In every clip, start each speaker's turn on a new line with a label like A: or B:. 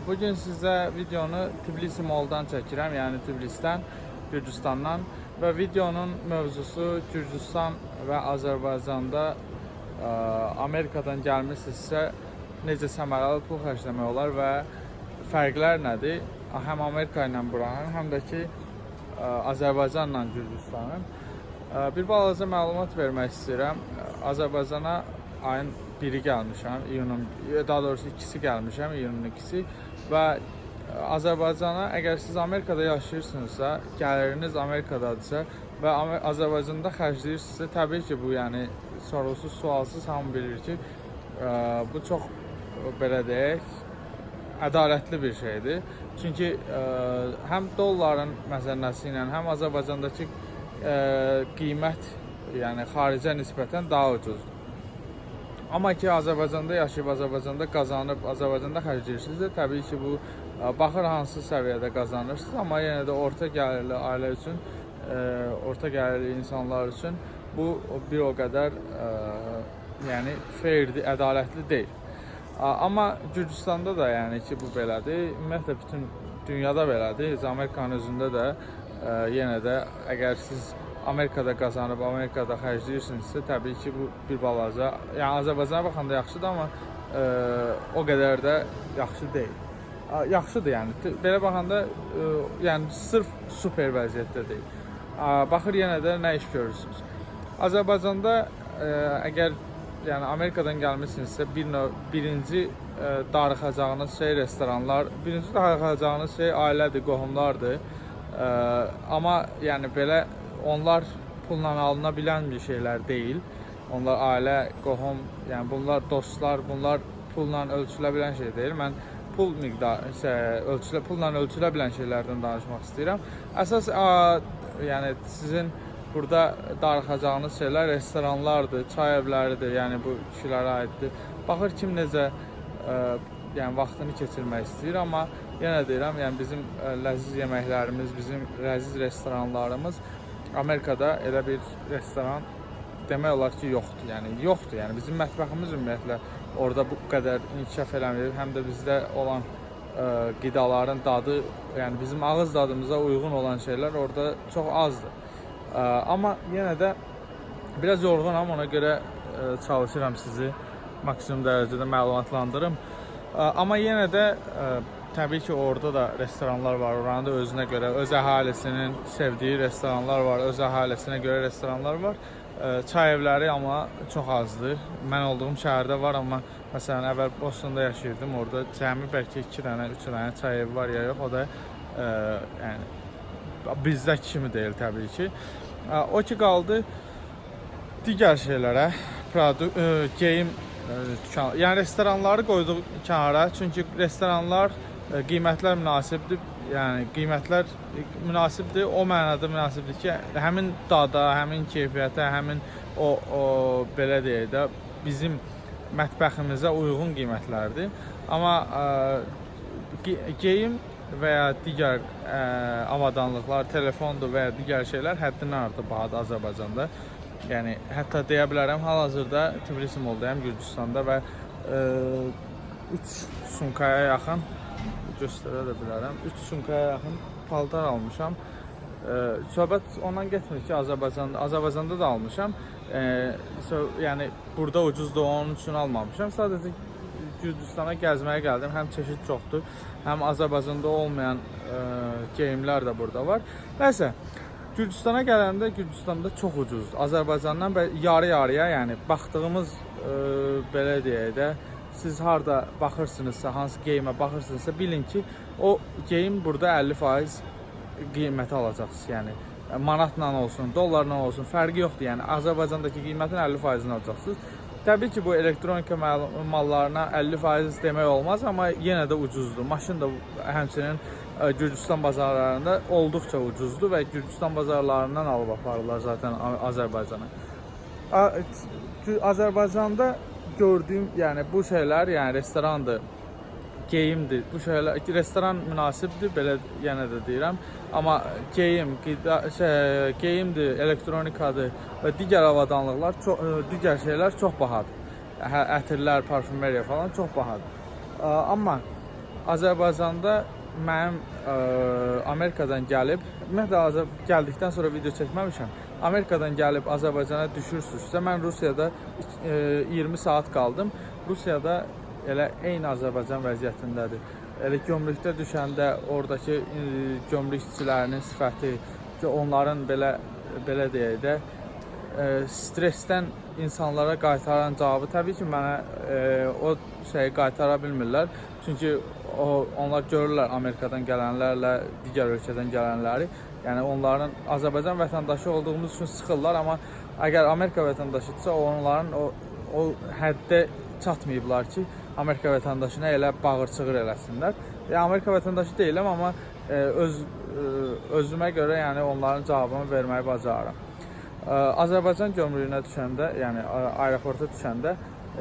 A: Bugün sizə videonu Tbilisi Mall'dan çəkirəm, yəni Tbilisdən, Gürcüstandan və videonun mövzusu Gürcüstan və Azərbaycanda Amerikadan gəlmişsinizsə necə səmərəli pul xərcləmək olar və fərqlər nədir? Həm Amerika ilə buranın, həm də ki Azərbaycanla Gürcüstanın. Bir balaca məlumat vermək istəyirəm. Azərbaycana ayın 1-i gəlmişəm, daha doğrusu 2-si gəlmişəm, iyunun 2-si və Azərbaycana əgər siz Amerikada yaşayırsınızsa, gəliriniz Amerikadadırsa və Azərbaycanda xərcləyirsinizsə, təbii ki bu yəni sorğusuz, sualsız hamı bilir ki, bu çox belə deyək, ədalətli bir şeydir. Çünki həm dolların məzənnəsi ilə, həm Azərbaycandakı qiymət, yəni xaricə nisbətən daha ucuzdur. Amma ki Azərbaycanda yaşayıb, Azərbaycanda qazanıb, Azərbaycanda xərcləyirsinizsə, təbii ki bu baxır hansı səviyyədə qazanırsınız, amma yenə də orta gəlirli ailə üçün, orta gəlirli insanlar üçün bu bir o qədər yəni fairdir, ədalətli deyil. Amma Gürcüstanda da yəni ki bu belədir, ümumiyyətlə bütün dünyada belədir, Amerikanın özündə də yenə də əgər siz Amerikada qazanıb, Amerikada xərcləyirsinizsə, təbii ki bu bir balaca, yəni Azərbaycana baxanda yaxşıdır, amma o qədər də yaxşı deyil. Yaxşıdır yəni, belə baxanda yəni sırf super vəziyyətdə deyil. Baxır yenə də nə iş görürsünüz. Azərbaycanda əgər yəni Amerikadan gəlmişsinizsə, birinci darıxacağınız şey restoranlar, birinci darıxacağınız şey ailədir, qohumlardır. Amma yəni belə onlar pulla alına bilən bir şeylər deyil. Onlar ailə, qohum, yəni bunlar dostlar, bunlar pulla ölçülə bilən şey deyil. Mən pul miqdarı, pulla ölçülə bilən şeylərdən danışmaq istəyirəm. Əsas yəni sizin burada darıxacağınız şeylər restoranlardır, çay evləridir, yəni bu kişilərə aiddir. Baxır kim necə yəni vaxtını keçirmək istəyir, amma yenə deyirəm, yəni bizim ləziz yeməklərimiz, bizim ləziz restoranlarımız Amerikada elə bir restoran demək olar ki yoxdur. Yəni yoxdur. Yəni bizim mətbəximiz ümumiyyətlə orada bu qədər inkişaf eləmir. Həm də bizdə olan qidaların dadı, yəni bizim ağız dadımıza uyğun olan şeylər orada çox azdır. Amma yenə də biraz yorğunam, ona görə çalışıram sizi maksimum dərəcədə məlumatlandırım. Amma yenə də təbii ki orada da restoranlar var, oranın da özünə görə, öz əhalisinin sevdiyi restoranlar var, öz əhalisinə görə restoranlar var. Çay evləri amma çox azdır. Mən olduğum şəhərdə var, amma məsələn əvvəl Bostonda yaşayırdım, orada cəmi bəlkə 2 dənə, 3 dənə çay evi var ya yox, o da yəni bizdəki kimi deyil təbii ki. O ki qaldı digər şeylərə, geyim dükanı, yəni restoranları qoyduq kənara, çünki restoranlar qiymətlər münasibdir, yəni qiymətlər münasibdir, o mənada münasibdir ki, həmin dada, həmin keyfiyyətə, həmin o belə deyək də bizim mətbəximizə uyğun qiymətlərdir. Amma geyim və ya digər avadanlıqlar, telefondur və ya digər şeylər həddindən artıq bahadır Azərbaycanda. Yəni hətta deyə bilərəm, hal-hazırda Tbilisi Mall'dayım Gürcüstanda və 3 sumkaya yaxın göstərə də bilərəm. 3 sumkaya yaxın paltar almışam. Söhbət ondan getmir ki, Azərbaycanda da almışam. Yəni burada ucuzdur, onun üçün almamışam. Sadəcə Gürcüstana gəzməyə gəldim. Həm çeşid çoxdur, həm Azərbaycanda olmayan geyimlər də burada var. Nəysə, Gürcüstana gələndə Gürcüstanda çox ucuzdur. Azərbaycandan yarı-yarıya, yəni baxdığımız belə deyək də, siz harda baxırsınızsa, hansı geyimə baxırsınızsa, bilin ki, o geyim burada 50% qiyməti alacaqsınız. Yəni manatla olsun, dollarla olsun, fərqi yoxdur. Yəni Azərbaycandakı qiymətin 50%-ni alacaqsınız. Təbii ki, bu elektronika mallarına 50% demək olmaz, amma yenə də ucuzdur. Maşın da həmçinin Gürcüstan bazarlarında olduqca ucuzdur və Gürcüstan bazarlarından alıb aparırlar zaten Azərbaycana. Azərbaycanda gördüyüm, yəni bu şeylər, yəni restorandır, geyimdir, bu şeylər, restoran münasibdir, belə yenə də deyirəm. Amma geyim, geyimdir, elektronikadır və digər avadanlıqlar, digər şeylər çox bahadır. Ətirlər, parfümeriya falan çox bahadır. Amma Azərbaycanda mənim Amerikadan gəlib, ümumiyyətlə gəldikdən sonra video çəkməmişəm. Amerikadan gəlib Azərbaycana düşürsünüzsə, mən Rusiyada 20 saat qaldım. Rusiyada elə eyni Azərbaycan vəziyyətindədir. Elə gömrükdə düşəndə oradakı gömrükçilərinin sifəti, onların belə deyək də, stressdən insanlara qaytaran cavabı təbii ki, mənə o şeyi qaytara bilmirlər. Çünki onlar görürlər Amerikadan gələnlərlə digər ölkədən gələnləri. Yəni onların Azərbaycan vətəndaşı olduğumuz üçün sıxırlar, amma əgər Amerika vətəndaşıdırsa, onların o həddə çatmayıblar ki, Amerika vətəndaşına elə bağır-çığır eləsinlər. Amerika vətəndaşı deyiləm, amma özümə görə yəni onların cavabını verməyi bacarıram. Azərbaycan gömrüyünə düşəndə, yəni aeroporta düşəndə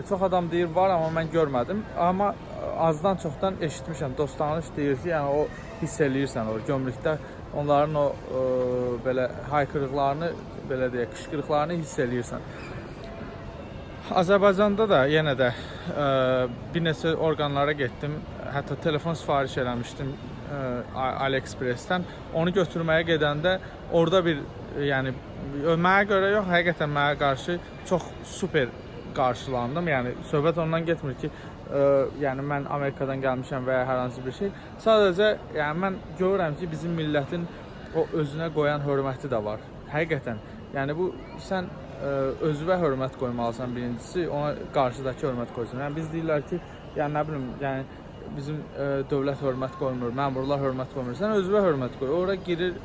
A: çox adam deyir var, amma mən görmədim. Amma azdan çoxdan eşitmişəm, dost-tanış deyir ki, yəni o hiss eləyirsən o gömrükdə onların o belə haykırıqlarını, belə deyək, qışqırıqlarını hiss eləyirsən. Azərbaycanda da yenə də bir neçə orqanlara getdim. Hətta telefon sifariş eləmişdim AliExpress-dən. Onu götürməyə gedəndə orada bir, yəni mənə görə yox, həqiqətən mənə qarşı çox super qarşılandım. Yəni söhbət ondan getmir ki, yəni mən Amerikadan gəlmişəm və ya hər hansı bir şey. Sadəcə yəni mən görürəm ki, bizim millətin o özünə qoyan hörməti də var. Həqiqətən. Yəni bu sən özünə hörmət qoymalısan birincisi, ona qarşıdakı hörmət qoysun. Yəni biz deyirlər ki, yəni nə bilim, yəni bizim dövlət hörmət qoymur, məmurlar hörmət qoymur. Sən özünə hörmət qoy. Ora girir,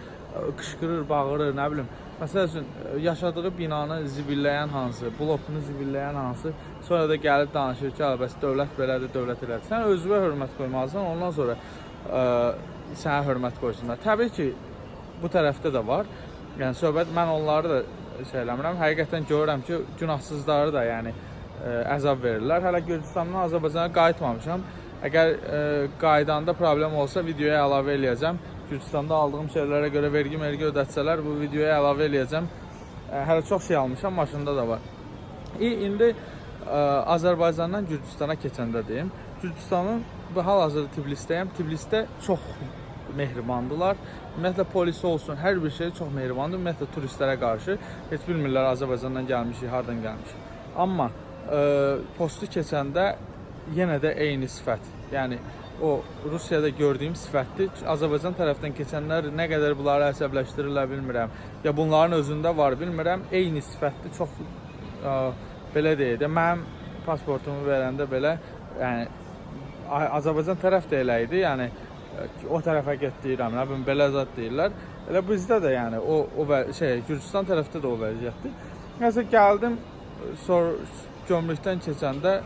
A: qışqırır, bağırır, nə bilim. Məsəl üçün yaşadığı binanı zibilləyən hansı, blokunu zibilləyən hansı, sonra da gəlib danışır ki, bəs dövlət belədir, dövlət elədir. Sən özünə hörmət qoymalısan, ondan sonra sənə hörmət qoysunlar. Təbii ki, bu tərəfdə də var. Yəni söhbət, mən onları da şey eləmirəm. Həqiqətən görürəm ki, günahsızları da yəni əzab verirlər. Hələ Gürcüstandan Azərbaycana qayıtmamışam. Əgər qaydanda problem olsa videoya əlavə eləyəcəm. Gürcüstanda aldığım şeylərə görə vergi ödətsələr bu videoya əlavə eləyəcəm. Hələ çox şey almışam, maşında da var. İndi Azərbaycandan Gürcüstana keçəndə deyim. Gürcüstanın hal-hazırda Tiflisdəyəm. Tiflisdə çox mehribandılar. Ümumiyyətlə polisi olsun, hər bir şey çox mehribandır. Ümumiyyətlə turistlərə qarşı heç bilmirlər Azərbaycandan gəlmişik, hardan gəlmişik. Amma postu keçəndə yenə də eyni sifət. Yəni o Rusiyada gördüyüm sifətdir. Azərbaycan tərəfdən keçənlər nə qədər bunları əsəbləşdirirlər bilmirəm. Ya bunların özündə var bilmirəm. Eyni sifətdir. Çox belə deyək də mənim pasportumu verəndə belə, yəni Azərbaycan tərəf də elə idi. Yəni o tərəfə get deyirəm, nə bilim belə zət deyirlər. Elə bizdə də yəni o Gürcüstan tərəfdə də o vəziyyətdir. Nəsə gəldim, gömrükdən keçəndə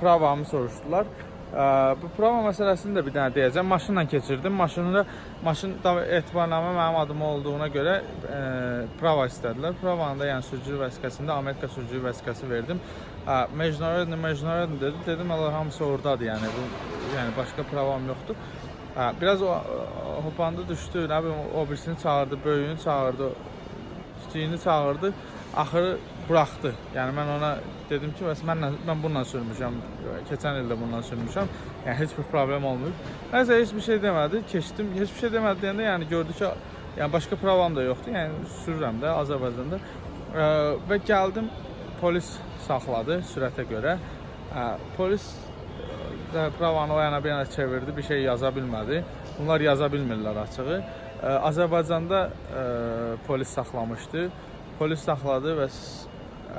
A: pravamı soruşdular. Bu prava məsələsini də bir dənə deyəcəm. Maşınla keçirdim. Maşın etibarnamə mənim adım olduğuna görə prava istədilər. Pravanın da yəni sürücülük vəsiqəsində Amerika sürücülük vəsiqəsi verdim. Mecnun dedi. Dedim, Allah hamısı oradadır. Yəni bu yəni başqa pravam yoxdur. Biraz hopandı düşdü, nə bilim, o birisini çağırdı, böyüyünü çağırdı, kiçiyini çağırdı, axırı buraxdı. Yəni mən ona dedim ki, mən bununla sürmüşəm, keçən ildə bununla sürmüşəm, yəni heç bir problem olmayıb. Nəsə heç bir şey demədi, keçdim, heç bir şey demədi deyəndə, yəni gördü ki, yəni başqa pravam da yoxdur, yəni sürürəm də Azərbaycanda. Və gəldim, polis saxladı sürətə görə. Polis pravanı o yana bir yana çevirdi, bir şey yaza bilmədi. Bunlar yaza bilmirlər açığı. Azərbaycanda polis saxlamışdı. Polis saxladı və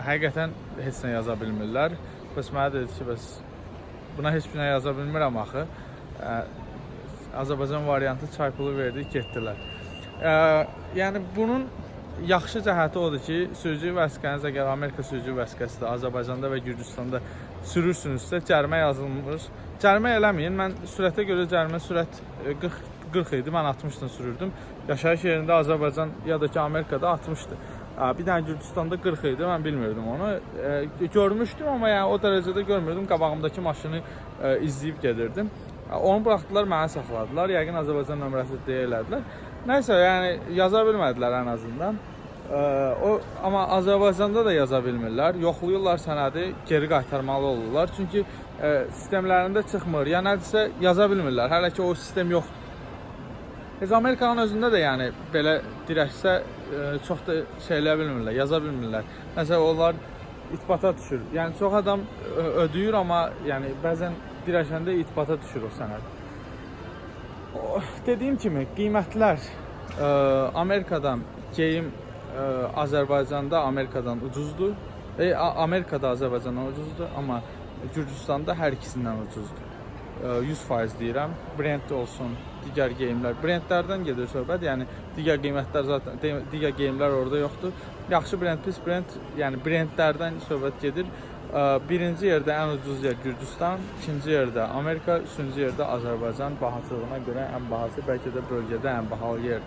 A: həqiqətən heç nə yaza bilmirlər. Bəs mənə dedi ki, bəs buna heç bir nə yaza bilmirəm axı. Azərbaycan variantı çay pulu verdi, getdilər. Yəni bunun yaxşı cəhəti odur ki, sürücülük vəsiqəniz əgər Amerika sürücülük vəsiqəsidir, Azərbaycanda və Gürcüstanda sürürsünüzsə cərimə yazılmış. Cərimə eləməyin. Mən sürətə görə sürət 40 idi. Mən 60-dan sürürdüm. Yaşayış yerində Azərbaycan ya da ki Amerikada 60-dır. Bir dənə Gürcüstanda 40 idi. Mən bilmirdim onu. Görmüşdüm, amma yəni o dərəcədə görmürdüm. Qabağımdakı maşını izləyib gedirdim. Onu buraxdılar, məni saxladılar. Yəqin Azərbaycan nömrəsi deyilədilər. Nəysə, yəni yaza bilmədilər ən azından. Amma Azərbaycanda da yaza bilmirlər. Yoxlayırlar sənədi, geri qaytarmalı olurlar. Çünki sistemlərində çıxmır. Ya nədirsə yaza bilmirlər. Hələ ki o sistem yoxdur. Heç Amerikanın özündə də yəni belə dirəksə çox da şeyləyə bilmirlər, yaza bilmirlər. Məsələn, onlar itibata düşür. Yəni çox adam ödəyir, amma yəni bəzən dirəşəndə itibata düşür o sənəd. Dediyim kimi qiymətlər Amerikadan geyim Azərbaycanda Amerikadan ucuzdur. Amerikada Azərbaycandan ucuzdur, amma Gürcüstanda hər ikisindən ucuzdur. 100% deyirəm. Brend olsun, digər geyimlər. Brendlərdən gedir söhbət. Yəni digər qiymətlər zaten digər geyimlər orada yoxdur. Yaxşı brend, pis brend, yəni brendlərdən söhbət gedir. Birinci yerdə ən ucuz yer Gürcüstan, ikinci yerdə Amerika, üçüncü yerdə Azərbaycan. Bahatılığına görə ən bahası, bəlkə də bölgədə ən bahalı yer.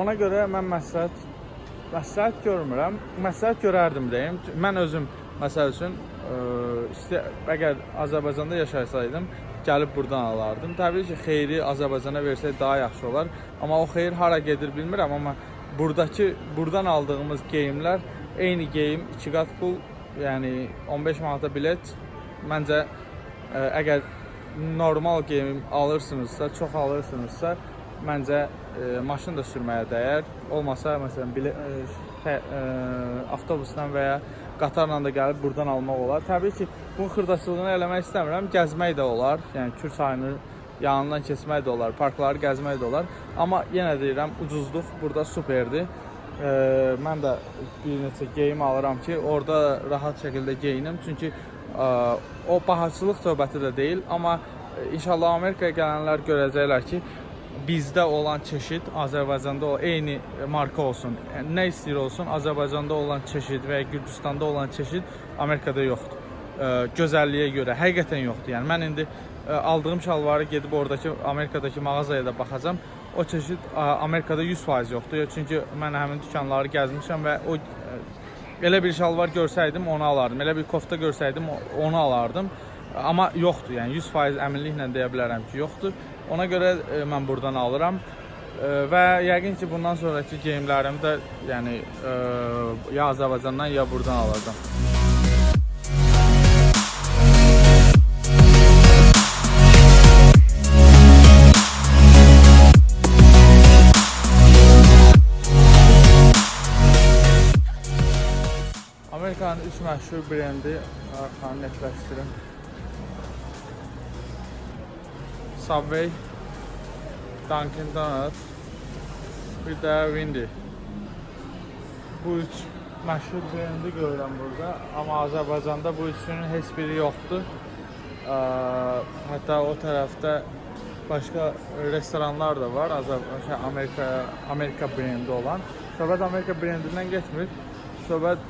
A: Ona görə mən məsləhət görmürəm. Məsləhət görərdim deyim. Mən özüm məsəl üçün əgər Azərbaycanda yaşasaydım, gəlib buradan alardım. Təbii ki, xeyri Azərbaycana versək daha yaxşı olar. Amma o xeyir hara gedir bilmirəm, amma buradan aldığımız geyimlər eyni geyim 2 qat pul, yəni 15 manata bilet. Məncə əgər normal geyim alırsınızsa, çox alırsınızsa, məncə maşın da sürməyə dəyər. Olmasa məsələn avtobusdan və ya qatarla da gəlib buradan almaq olar. Təbii ki, bunun xırdaçılığını eləmək istəmirəm. Gəzmək də olar. Yəni Kür çayını yanından keçmək də olar, parkları gəzmək də olar. Amma yenə deyirəm, ucuzluq burada superdir. Mən də bir neçə geyim alıram ki, orada rahat şəkildə geyinim. Çünki o bahaçılıq söhbəti də deyil. Amma inşallah Amerikaya gələnlər görəcəklər ki, bizdə olan çeşid Azərbaycanda eyni marka olsun. Yəni, nə istəyir olsun, Azərbaycanda olan çeşid və ya Gürcüstanda olan çeşid Amerikada yoxdur. Gözəlliyə görə həqiqətən yoxdur. Yəni mən indi aldığım şalvarı gedib oradakı Amerikadakı mağazaya da baxacam. O çeşid Amerikada 100% yoxdur. Çünki mən həmin dükanları gəzmişəm və o elə bir şalvar görsəydim onu alardım. Elə bir kofta görsəydim onu alardım. Amma yoxdur. Yəni 100% əminliklə deyə bilərəm ki, yoxdur. Ona görə mən buradan alıram və yəqin ki, bundan sonraki geyimlərimi də yəni ya Azərbaycandan ya buradan alacağam. Amerikanın 3 məşhur brendi arxanı netləşdirim. Subway, Dunkin Donuts, bir də Windy. Bu üç məşhur brendi görürəm burada, amma Azərbaycanda bu üçünün heç biri yoxdur. Hətta o tərəfdə başqa restoranlar da var, Amerika brendi olan. Söhbət Amerika brendindən getmir. Söhbət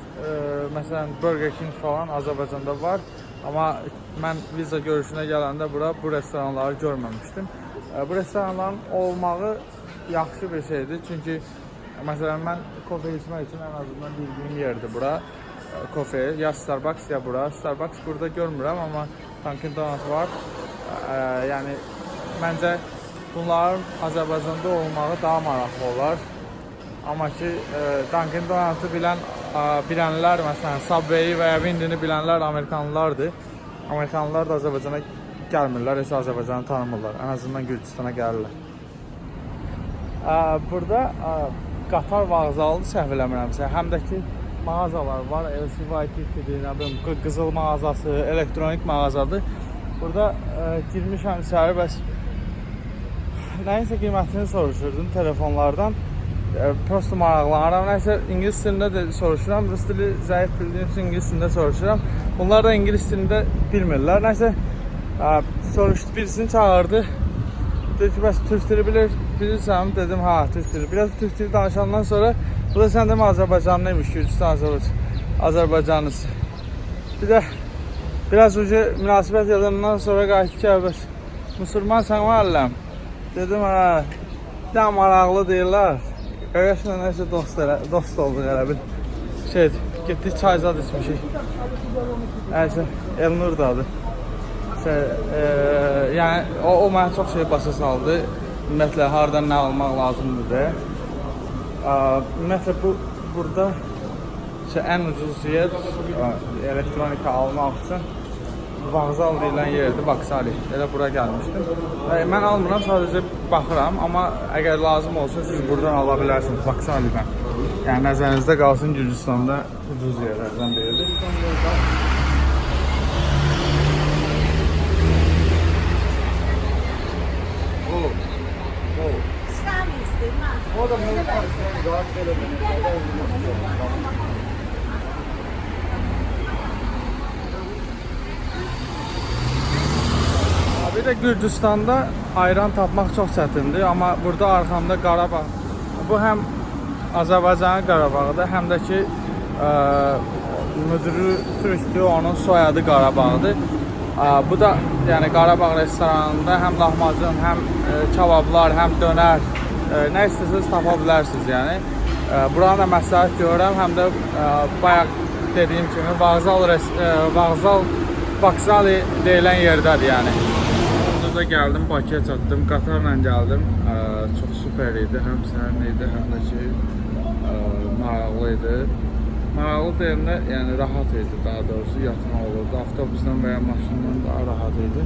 A: məsələn Burger King falan Azərbaycanda var. Amma mən viza görüşünə gələndə bu restoranları görməmişdim. Bu restoranların olmağı yaxşı bir şeydir. Çünki məsələn mən kofe içmək üçün ən azından bildiyim yerdir bura. Kofe, ya Starbucks ya bura. Starbucks burada görmürəm, amma Dunkin Donuts var. Yəni məncə bunların Azərbaycanda olmağı daha maraqlı olar. Amma ki Dunkin Donuts'ı bilənlər, məsələn Subway və ya Windy'ni bilənlər Amerikanlılardır. Amerikanlılar da Azərbaycana gəlmirlər, heç Azərbaycanı tanımırlar. Ən azından Gürcüstana gəlirlər. Burada qatar vağzalıdır, səhv eləmirəmsə. Həm də ki mağazalar var. LCYT-dir, nə bilim, qızıl mağazası, elektronik mağazadır. Burada girmişəm içəri, bəs nəyinsə qiymətini soruşurdum telefonlardan. Prosto maraqlanıram. Nəysə ingilis dilində də soruşuram. Rus dili zəif bildiyim üçün ingilis dilində soruşuram. Bunlar da ingilis dilində bilmirlər. Nəysə soruşdu, birisini çağırdı. Dedi ki, bəs türk dili bilirsən? Dedim, ha, türk dili. Biraz türk dili danışandan sonra bu da sən demə Azərbaycanlıymış, Gürcüstan Azərbaycanlısı. Bir də biraz münasibət yadandan sonra qayıtdı ki, bəs Müslümansan müəlləm? Dedim, ha, daha maraqlı deyirlər. Qaqaşla nəsə dost olduq elə bil. Getdik çay zad içmişik. Nəysə, Elnur da adı. Yəni, o mənə çox şey başa saldı. Ümumiyyətlə, haradan nə almaq lazımdır deyə. Ümumiyyətlə, burada ən ucuz yer elektronika almaq üçün vağzal deyilən yerdir, Vaksali. Elə bura gəlmişdim. Mən almıram, sadəcə baxıram, amma əgər lazım olsa siz buradan ala bilərsiniz, Vaksalidən. Yəni nəzərinizdə qalsın, Gürcüstanda ucuz yerlərdən biridir. Bir de Gürcüstanda ayran tapmaq çox çətindir, amma burada arxamda Qarabağ. Bu həm Azərbaycanın Qarabağıdır, həm də ki müdürü türkdür, onun soyadı Qarabağdır. Bu da yəni Qarabağ restoranında həm lahmacun, həm kebablar, həm dönər, nə istəsəniz tapa bilərsiniz yəni. Buranı da məsləhət görürəm, həm də bayaq dediyim kimi Vağzal Vaksali deyilən yerdədir yəni. Burada gəldim, Bakıya çatdım, qatarla gəldim. Çox süper idi, həm sərin idi, həm də ki maraqlı idi. Maraqlı deyəndə, yəni rahat idi daha doğrusu, yatmaq olurdu. Avtobusdan və ya maşından daha rahat idi.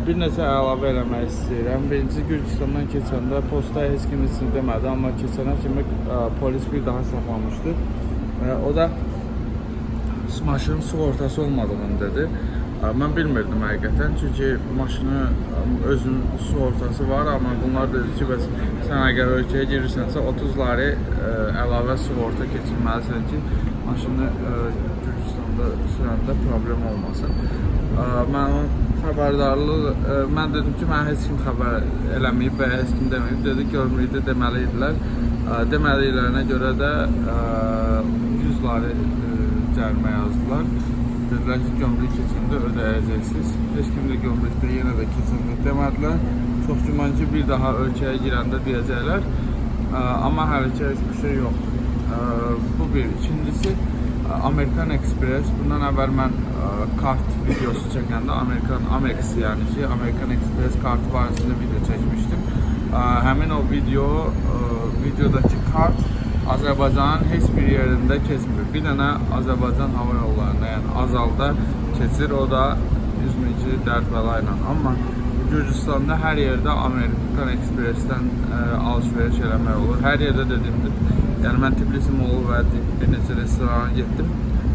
A: Bir neçə əlavə eləmək istəyirəm. Birinci Gürcüstandan keçəndə postaya heç kim için demədi, amma keçənə kimi polis bir daha saxlamışdı. O da maşının sığortası olmadığını dedi. Mən bilmirdim həqiqətən, çünki maşının özünün sığortası var, amma bunlar dedi ki, bəs sən əgər ölkəyə girirsənsə 30 lari əlavə sığorta keçirməlisən ki, maşını Gürcüstanda sürəndə problem olmasın. Mən dedim ki, mən heç kim xəbər eləməyib və heç kim deməyib, dedi görməyib, deməli idilər. Demədiklərinə görə də 100 lari cərimə yazdılar. Dedilər ki, gömrük keçəndə ödəyəcəksiniz. Heç kim də gömrükdə yenə də keçəndə demədilər. Çox güman ki, bir daha ölkəyə girəndə deyəcəklər. Amma hələ ki, heç bir şey yoxdur. Bu bir. İkincisi, American Express. Bundan əvvəl mən kart videosu çəkəndə Amex, yəni ki, American Express kartı barəsində video çəkmişdim. Həmin o videodakı kart Azərbaycanın heç bir yerində keçmir. Bir dənə Azərbaycan hava yollarında, yəni Azalda keçir, o da 100.000 dərd bəla ilə. Amma Gürcüstanda hər yerdə American Express'dən alışveriş eləmək olur. Hər yerdə dediyimdir. Yəni mən Tbilisi Molu və bir neçə restorana getdim.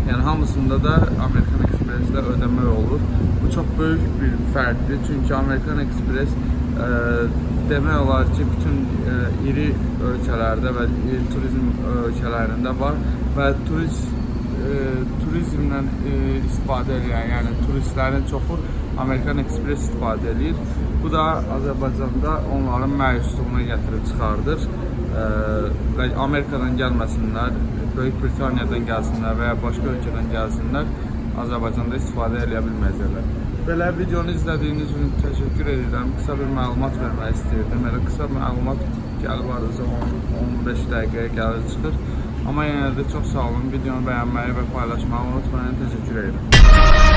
A: Yəni hamısında da American Express'də ödəmək olur. Bu çox böyük bir fərqdir. Çünki American Express demək olar ki, bütün iri ölkələrdə və turizm ölkələrində var və turizmlə istifadə edən, yəni turistlərin çoxu American Express istifadə edir. Bu da Azərbaycanda onların məyusluğuna gətirib çıxardır və Amerikadan gəlməsinlər, Böyük Britaniyadan gəlsinlər və ya başqa ölkədən gəlsinlər, Azərbaycanda istifadə edə bilməyəcəklər. Belə videonu izlədiyiniz üçün təşəkkür edirəm. Qısa bir məlumat vermək istəyirdim. Elə qısa məlumat gəlib arıza 10-15 dəqiqəyə gəlir çıxır. Amma yenə də çox sağ olun. Videonu bəyənməyi və paylaşmağı unutmayın. Təşəkkür edirəm.